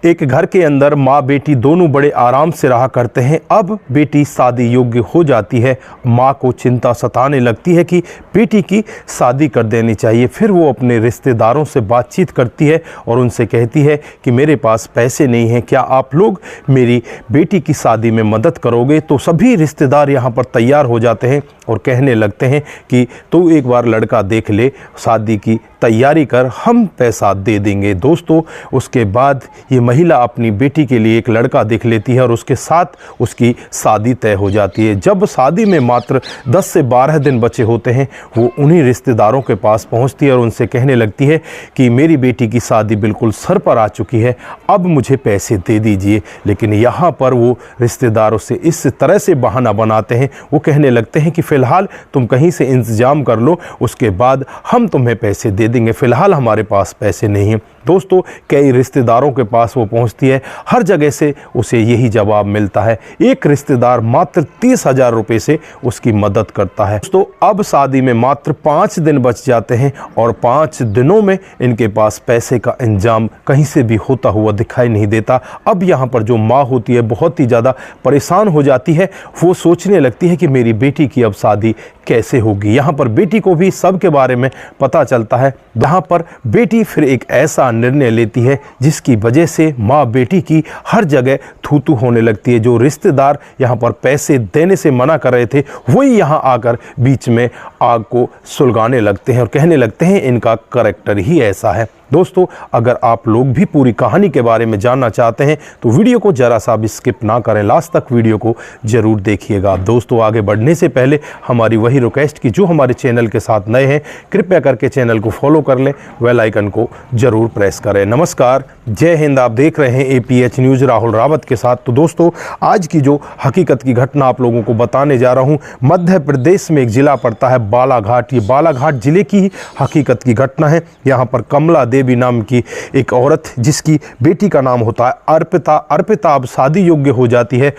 एक घर के अंदर माँ बेटी दोनों बड़े आराम से रहा करते हैं। अब बेटी शादी योग्य हो जाती है। माँ को चिंता सताने लगती है कि बेटी की शादी कर देनी चाहिए। फिर वो अपने रिश्तेदारों से बातचीत करती है और उनसे कहती है कि मेरे पास पैसे नहीं हैं, क्या आप लोग मेरी बेटी की शादी में मदद करोगे। तो सभी रिश्तेदार यहाँ पर तैयार हो जाते हैं और कहने लगते हैं कि तू एक बार लड़का देख ले, शादी की तैयारी कर, हम पैसा दे देंगे। दोस्तों, उसके बाद ये महिला अपनी बेटी के लिए एक लड़का देख लेती है और उसके साथ उसकी शादी तय हो जाती है। जब शादी में मात्र 10 से 12 दिन बचे होते हैं, वो उन्हीं रिश्तेदारों के पास पहुंचती है और उनसे कहने लगती है कि मेरी बेटी की शादी बिल्कुल सर पर आ चुकी है, अब मुझे पैसे दे दीजिए। लेकिन यहाँ पर वो रिश्तेदारों से इस तरह से बहाना बनाते हैं, वो कहने लगते हैं कि फ़िलहाल तुम कहीं से इंतज़ाम कर लो, उसके बाद हम तुम्हें पैसे दे देंगे, फ़िलहाल हमारे पास पैसे नहीं हैं। दोस्तों, कई रिश्तेदारों के पास वो पहुंचती है, हर जगह से उसे यही जवाब मिलता है। एक रिश्तेदार मात्र 30,000 रुपये से उसकी मदद करता है। दोस्तों, अब शादी में मात्र 5 दिन बच जाते हैं और 5 दिनों में इनके पास पैसे का इंतजाम कहीं से भी होता हुआ दिखाई नहीं देता। अब यहाँ पर जो माँ होती है बहुत ही ज़्यादा परेशान हो जाती है। वो सोचने लगती है कि मेरी बेटी की अब शादी कैसे होगी। यहाँ पर बेटी को भी सब के बारे में पता चलता है। यहाँ पर बेटी फिर एक ऐसा निर्णय लेती है जिसकी वजह से माँ बेटी की हर जगह थू-थू होने लगती है। जो रिश्तेदार यहाँ पर पैसे देने से मना कर रहे थे, वही यहाँ आकर बीच में आग को सुलगाने लगते हैं और कहने लगते हैं इनका करैक्टर ही ऐसा है। दोस्तों, अगर आप लोग भी पूरी कहानी के बारे में जानना चाहते हैं तो वीडियो को ज़रा सा भी स्किप ना करें, लास्ट तक वीडियो को ज़रूर देखिएगा। दोस्तों, आगे बढ़ने से पहले हमारी वही रिक्वेस्ट कि जो हमारे चैनल के साथ नए हैं, कृपया करके चैनल को फॉलो कर लें, बेल आइकन को ज़रूर प्रेस करें। नमस्कार, जय हिंद। आप देख रहे हैं APH न्यूज़ राहुल रावत के साथ। तो दोस्तों, आज की जो हकीकत की घटना आप लोगों को बताने जा रहा हूँ, मध्य प्रदेश में एक ज़िला पड़ता है बालाघाट। ये बालाघाट ज़िले की हकीकत की घटना है। यहाँ पर कमला देवी नाम की एक औरत, जिसकी बेटी का नाम होता है अर्पिता अब शादी योग्य हो जाती है।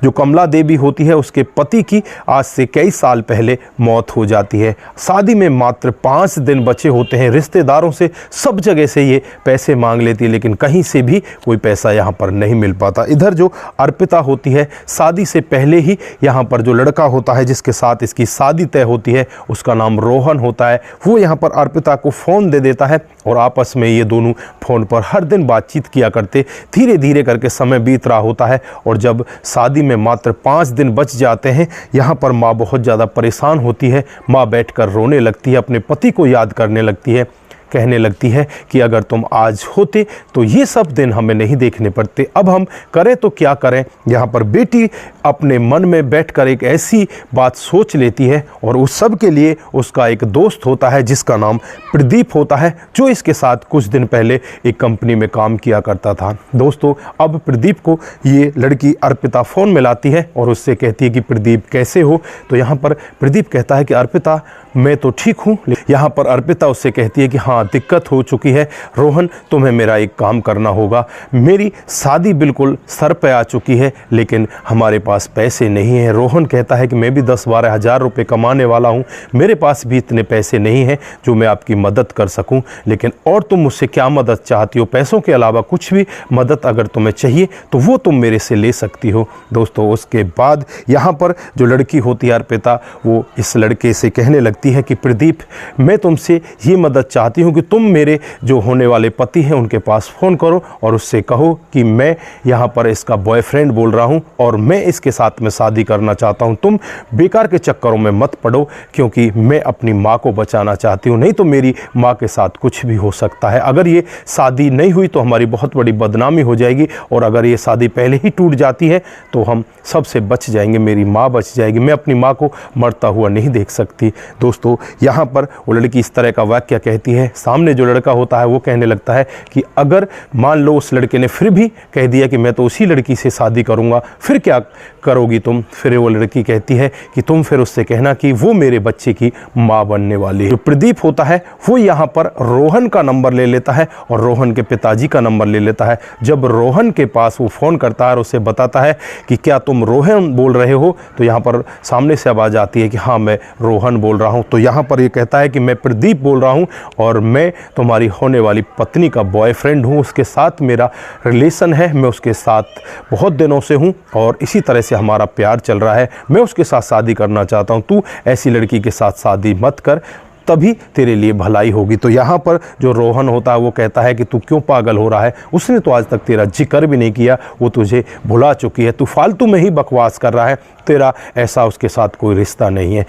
जो कमला देवी होती है, उसके पति की आज से कई साल पहले मौत हो जाती है। शादी में मात्र 5 दिन बचे होते हैं। रिश्तेदारों से सब जगह से ये पैसे मांग लेती है, लेकिन कहीं से भी कोई पैसा यहाँ पर नहीं मिल पाता। इधर जो अर्पिता होती है, शादी से पहले ही यहाँ पर जो लड़का होता है जिसके साथ इसकी शादी तय होती है, उसका नाम रोहन होता है। वो यहाँ पर अर्पिता को फ़ोन दे देता है और आपस में ये दोनों फ़ोन पर हर दिन बातचीत किया करते। धीरे धीरे करके समय बीत रहा होता है और जब शादी में मात्र 5 दिन बच जाते हैं, यहाँ पर माँ बहुत ज़्यादा परेशान होती है। माँ बैठकर रोने लगती है, अपने पति को याद करने लगती है, कहने लगती है कि अगर तुम आज होते तो ये सब दिन हमें नहीं देखने पड़ते, अब हम करें तो क्या करें। यहाँ पर बेटी अपने मन में बैठकर एक ऐसी बात सोच लेती है और उस सब के लिए उसका एक दोस्त होता है जिसका नाम प्रदीप होता है, जो इसके साथ कुछ दिन पहले एक कंपनी में काम किया करता था। दोस्तों, अब प्रदीप को ये लड़की अर्पिता फ़ोन मिलाती है और उससे कहती है कि प्रदीप कैसे हो। तो यहाँ पर प्रदीप कहता है कि अर्पिता, मैं तो ठीक हूँ। यहाँ पर अर्पिता उससे कहती है कि हाँ, दिक्कत हो चुकी है रोहन, तुम्हें मेरा एक काम करना होगा। मेरी शादी बिल्कुल सर पे आ चुकी है, लेकिन हमारे पास पैसे नहीं हैं। रोहन कहता है कि मैं भी 10-12 हज़ार रुपये कमाने वाला हूँ, मेरे पास भी इतने पैसे नहीं हैं जो मैं आपकी मदद कर सकूँ। लेकिन और तुम मुझसे क्या मदद चाहती हो? पैसों के अलावा कुछ भी मदद अगर तुम्हें चाहिए तो वो तुम मेरे से ले सकती हो। दोस्तों, उसके बाद यहाँ पर जो लड़की होती है अर्पिता, वो इस लड़के से कहने लगती है कि प्रदीप, मैं तुमसे ये मदद चाहती हूँ कि तुम मेरे जो होने वाले पति हैं उनके पास फ़ोन करो और उससे कहो कि मैं यहाँ पर इसका बॉयफ्रेंड बोल रहा हूँ और मैं इसके साथ में शादी करना चाहता हूँ। तुम बेकार के चक्करों में मत पड़ो, क्योंकि मैं अपनी माँ को बचाना चाहती हूँ, नहीं तो मेरी माँ के साथ कुछ भी हो सकता है। अगर ये शादी नहीं हुई तो हमारी बहुत बड़ी बदनामी हो जाएगी और अगर ये शादी पहले ही टूट जाती है तो हम सबसे बच जाएंगे, मेरी माँ बच जाएगी, मैं अपनी माँ को मरता हुआ नहीं देख सकती। दोस्तों, यहाँ पर वो लड़की इस तरह का वाक्य कहती है। सामने जो लड़का होता है वो कहने लगता है कि अगर मान लो उस लड़के ने फिर भी कह दिया कि मैं तो उसी लड़की से शादी करूँगा, फिर क्या करोगी तुम? फिर वो लड़की कहती है कि तुम फिर उससे कहना कि वो मेरे बच्चे की माँ बनने वाली है। जो प्रदीप होता है वो यहाँ पर रोहन का नंबर ले लेता है और रोहन के पिताजी का नंबर ले लेता है। जब रोहन के पास वो फ़ोन करता है और उसे बताता है कि क्या तुम रोहन बोल रहे हो, तो यहाँ पर सामने से आवाज़ आती है कि हाँ, मैं रोहन बोल रहा हूँ। तो यहाँ पर ये कहता है कि मैं प्रदीप बोल रहा हूँ और मैं तुम्हारी होने वाली पत्नी का बॉयफ्रेंड हूँ, उसके साथ मेरा रिलेशन है, मैं उसके साथ बहुत दिनों से हूँ और इसी तरह से हमारा प्यार चल रहा है, मैं उसके साथ शादी करना चाहता हूँ, तू ऐसी लड़की के साथ शादी मत कर, तभी तेरे लिए भलाई होगी। तो यहाँ पर जो रोहन होता है वो कहता है कि तू क्यों पागल हो रहा है, उसने तो आज तक तेरा जिक्र भी नहीं किया, वो तुझे भुला चुकी है, तू फालतू में ही बकवास कर रहा है, तेरा ऐसा उसके साथ कोई रिश्ता नहीं है।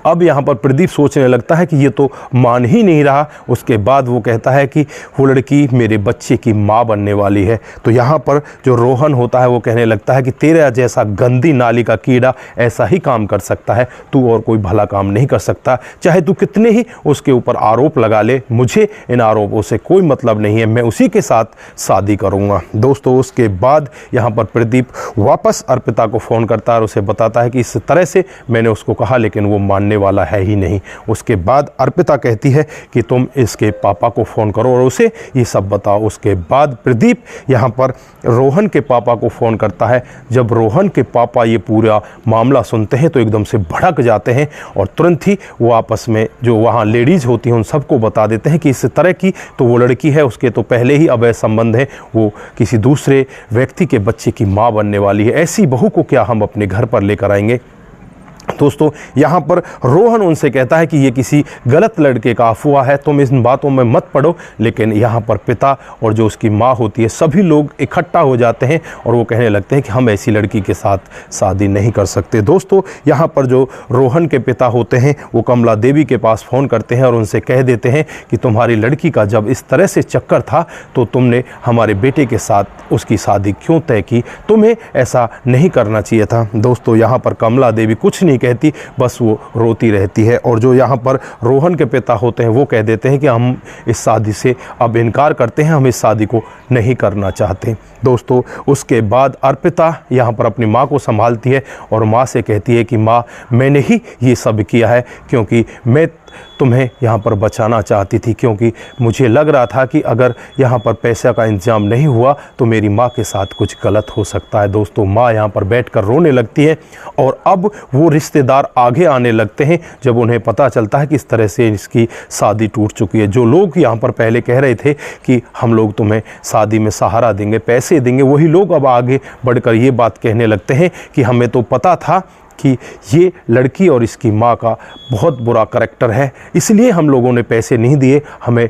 अब यहाँ पर प्रदीप सोचने लगता है कि ये तो मान ही नहीं रहा। उसके बाद वो कहता है कि वो लड़की मेरे बच्चे की माँ बनने वाली है। तो यहाँ पर जो रोहन होता है वो कहने लगता है कि तेरा जैसा गंदी नाली का कीड़ा ऐसा ही काम कर सकता है, तू और कोई भला काम नहीं कर सकता, चाहे तू कितने ही उसके ऊपर आरोप लगा ले, मुझे इन आरोपों से कोई मतलब नहीं है, मैं उसी के साथ शादी करूँगा। दोस्तों उसके बाद यहाँ पर प्रदीप वापस अर्पिता को फ़ोन करता है और उसे बताता है कि इस तरह से मैंने उसको कहा, लेकिन वो मानने वाला है ही नहीं। उसके बाद अर्पिता कहती है कि तुम इसके पापा को फ़ोन करो और उसे ये सब बताओ। उसके बाद प्रदीप यहाँ पर रोहन के पापा को फ़ोन करता है। जब रोहन के पापा ये पूरा मामला सुनते हैं तो एकदम से भड़क जाते हैं और तुरंत ही वो आपस में जो वहाँ लेडीज़ होती हैं उन सबको बता देते हैं कि इस तरह की तो वो लड़की है, उसके तो पहले ही अवैध संबंध है, वो किसी दूसरे व्यक्ति के बच्चे की माँ बनने वाली है, ऐसी बहू को क्या हम अपने घर पर लेकर आएंगे। दोस्तों यहाँ पर रोहन उनसे कहता है कि ये किसी गलत लड़के का अफवाह है, तुम इन बातों में मत पड़ो। लेकिन यहाँ पर पिता और जो उसकी माँ होती है सभी लोग इकट्ठा हो जाते हैं और वो कहने लगते हैं कि हम ऐसी लड़की के साथ शादी नहीं कर सकते। दोस्तों यहाँ पर जो रोहन के पिता होते हैं वो कमला देवी के पास फ़ोन करते हैं और उनसे कह देते हैं कि तुम्हारी लड़की का जब इस तरह से चक्कर था तो तुमने हमारे बेटे के साथ उसकी शादी क्यों तय की, तुम्हें ऐसा नहीं करना चाहिए था। दोस्तों यहाँ पर कमला देवी कुछ नहीं कहती, बस वो रोती रहती है। और जो यहाँ पर रोहन के पिता होते हैं वो कह देते हैं कि हम इस शादी से अब इनकार करते हैं, हम इस शादी को नहीं करना चाहते। दोस्तों उसके बाद अर्पिता यहाँ पर अपनी माँ को संभालती है और माँ से कहती है कि माँ, मैंने ही ये सब किया है क्योंकि मैं तुम्हें यहाँ पर बचाना चाहती थी, क्योंकि मुझे लग रहा था कि अगर यहाँ पर पैसे का इंतजाम नहीं हुआ तो मेरी माँ के साथ कुछ गलत हो सकता है। दोस्तों माँ यहाँ पर बैठकर रोने लगती है और अब वो रिश्तेदार आगे आने लगते हैं जब उन्हें पता चलता है कि इस तरह से इसकी शादी टूट चुकी है। जो लोग यहाँ पर पहले कह रहे थे कि हम लोग तुम्हें शादी में सहारा देंगे, पैसे देंगे, वही लोग अब आगे बढ़कर ये बात कहने लगते हैं कि हमें तो पता था कि ये लड़की और इसकी माँ का बहुत बुरा करैक्टर है, इसलिए हम लोगों ने पैसे नहीं दिए, हमें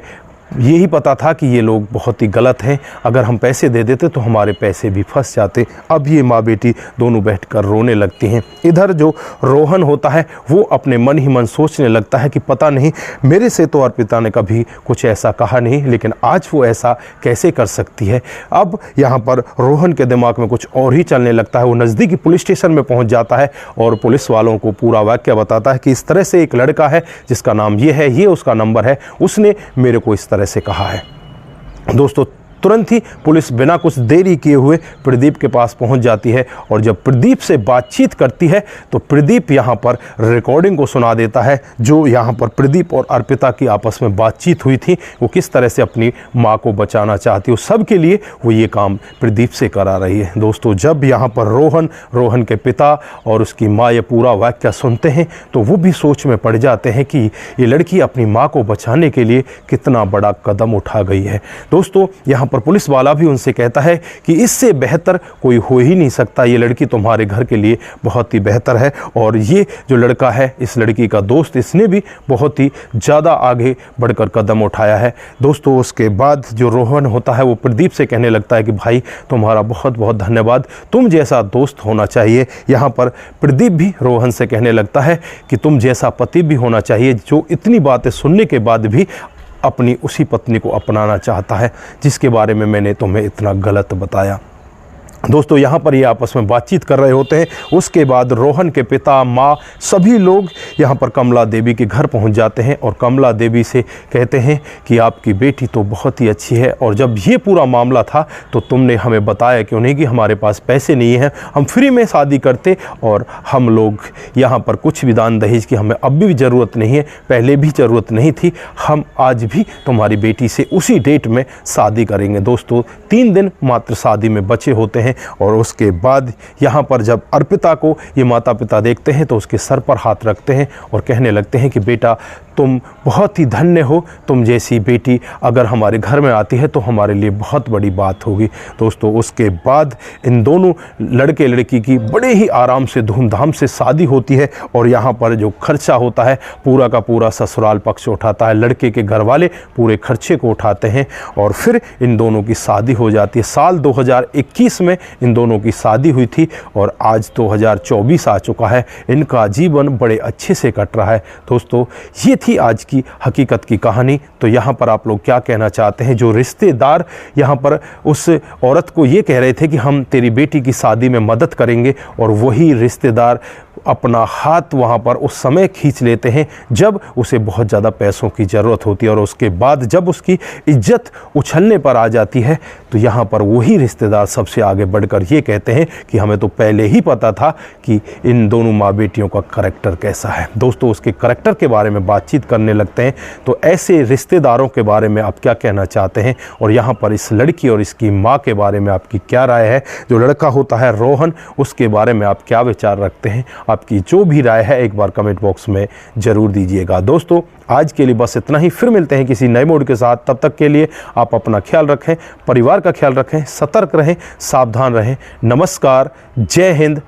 यही पता था कि ये लोग बहुत ही गलत हैं, अगर हम पैसे दे देते तो हमारे पैसे भी फंस जाते। अब ये माँ बेटी दोनों बैठकर रोने लगती हैं। इधर जो रोहन होता है वो अपने मन ही मन सोचने लगता है कि पता नहीं, मेरे से तो अर्पिता ने कभी कुछ ऐसा कहा नहीं, लेकिन आज वो ऐसा कैसे कर सकती है। अब यहाँ पर रोहन के दिमाग में कुछ और ही चलने लगता है। वो नज़दीकी पुलिस स्टेशन में पहुँच जाता है और पुलिस वालों को पूरा वाक्य बताता है कि इस तरह से एक लड़का है जिसका नाम ये है, ये उसका नंबर है, उसने मेरे को इस तरह से कहा है। दोस्तों तुरंत ही पुलिस बिना कुछ देरी किए हुए प्रदीप के पास पहुंच जाती है और जब प्रदीप से बातचीत करती है तो प्रदीप यहां पर रिकॉर्डिंग को सुना देता है जो यहां पर प्रदीप और अर्पिता की आपस में बातचीत हुई थी, वो किस तरह से अपनी मां को बचाना चाहती है, सब के लिए वो ये काम प्रदीप से करा रही है। दोस्तों जब यहां पर रोहन के पिता और उसकी माँ ये पूरा वाक्य सुनते हैं तो वो भी सोच में पड़ जाते हैं कि ये लड़की अपनी माँ को बचाने के लिए कितना बड़ा कदम उठा गई है। दोस्तों यहाँ पर पुलिस वाला भी उनसे कहता है कि इससे बेहतर कोई हो ही नहीं सकता, ये लड़की तुम्हारे घर के लिए बहुत ही बेहतर है और ये जो लड़का है, इस लड़की का दोस्त, इसने भी बहुत ही ज़्यादा आगे बढ़कर कदम उठाया है। दोस्तों उसके बाद जो रोहन होता है वो प्रदीप से कहने लगता है कि भाई तुम्हारा बहुत बहुत धन्यवाद, तुम जैसा दोस्त होना चाहिए। यहाँ पर प्रदीप भी रोहन से कहने लगता है कि तुम जैसा पति भी होना चाहिए जो इतनी बातें सुनने के बाद भी अपनी उसी पत्नी को अपनाना चाहता है जिसके बारे में मैंने तुम्हें इतना गलत बताया। दोस्तों यहाँ पर ये आपस में बातचीत कर रहे होते हैं। उसके बाद रोहन के पिता, माँ, सभी लोग यहाँ पर कमला देवी के घर पहुँच जाते हैं और कमला देवी से कहते हैं कि आपकी बेटी तो बहुत ही अच्छी है और जब ये पूरा मामला था तो तुमने हमें बताया क्यों नहीं कि हमारे पास पैसे नहीं हैं, हम फ्री में शादी करते और हम लोग यहाँ पर कुछ भी दान दहेज की हमें अब भी ज़रूरत नहीं है, पहले भी ज़रूरत नहीं थी, हम आज भी तुम्हारी बेटी से उसी डेट में शादी करेंगे। दोस्तों 3 दिन मात्र शादी में बचे होते हैं और उसके बाद यहाँ पर जब अर्पिता को ये माता पिता देखते हैं तो उसके सर पर हाथ रखते हैं और कहने लगते हैं कि बेटा तुम बहुत ही धन्य हो, तुम जैसी बेटी अगर हमारे घर में आती है तो हमारे लिए बहुत बड़ी बात होगी। दोस्तों उसके बाद इन दोनों लड़के लड़की की बड़े ही आराम से धूमधाम से शादी होती है और यहाँ पर जो खर्चा होता है पूरा का पूरा ससुराल पक्ष उठाता है। लड़के के घर वाले पूरे खर्चे को उठाते हैं और फिर इन दोनों की शादी हो जाती है। साल 2021 में इन दोनों की शादी हुई थी और आज 2024 आ चुका है। इनका जीवन बड़े अच्छे से कट रहा है। दोस्तों ये थी आज की हकीकत की कहानी। तो यहाँ पर आप लोग क्या कहना चाहते हैं? जो रिश्तेदार यहाँ पर उस औरत को ये कह रहे थे कि हम तेरी बेटी की शादी में मदद करेंगे और वही रिश्तेदार अपना हाथ वहाँ पर उस समय खींच लेते हैं जब उसे बहुत ज़्यादा पैसों की ज़रूरत होती है और उसके बाद जब उसकी इज्जत उछलने पर आ जाती है तो यहाँ पर वही रिश्तेदार सबसे आगे बढ़कर ये कहते हैं कि हमें तो पहले ही पता था कि इन दोनों माँ बेटियों का करैक्टर कैसा है। दोस्तों उसके करैक्टर के बारे में बातचीत करने लगते हैं। तो ऐसे रिश्तेदारों के बारे में आप क्या कहना चाहते हैं और यहाँ पर इस लड़की और इसकी माँ के बारे में आपकी क्या राय है? जो लड़का होता है रोहन, उसके बारे में आप क्या विचार रखते हैं? आपकी जो भी राय है एक बार कमेंट बॉक्स में ज़रूर दीजिएगा। दोस्तों आज के लिए बस इतना ही। फिर मिलते हैं किसी नए मोड के साथ। तब तक के लिए आप अपना ख्याल रखें, परिवार का ख्याल रखें, सतर्क रहें, सावधान रहें। नमस्कार, जय हिंद,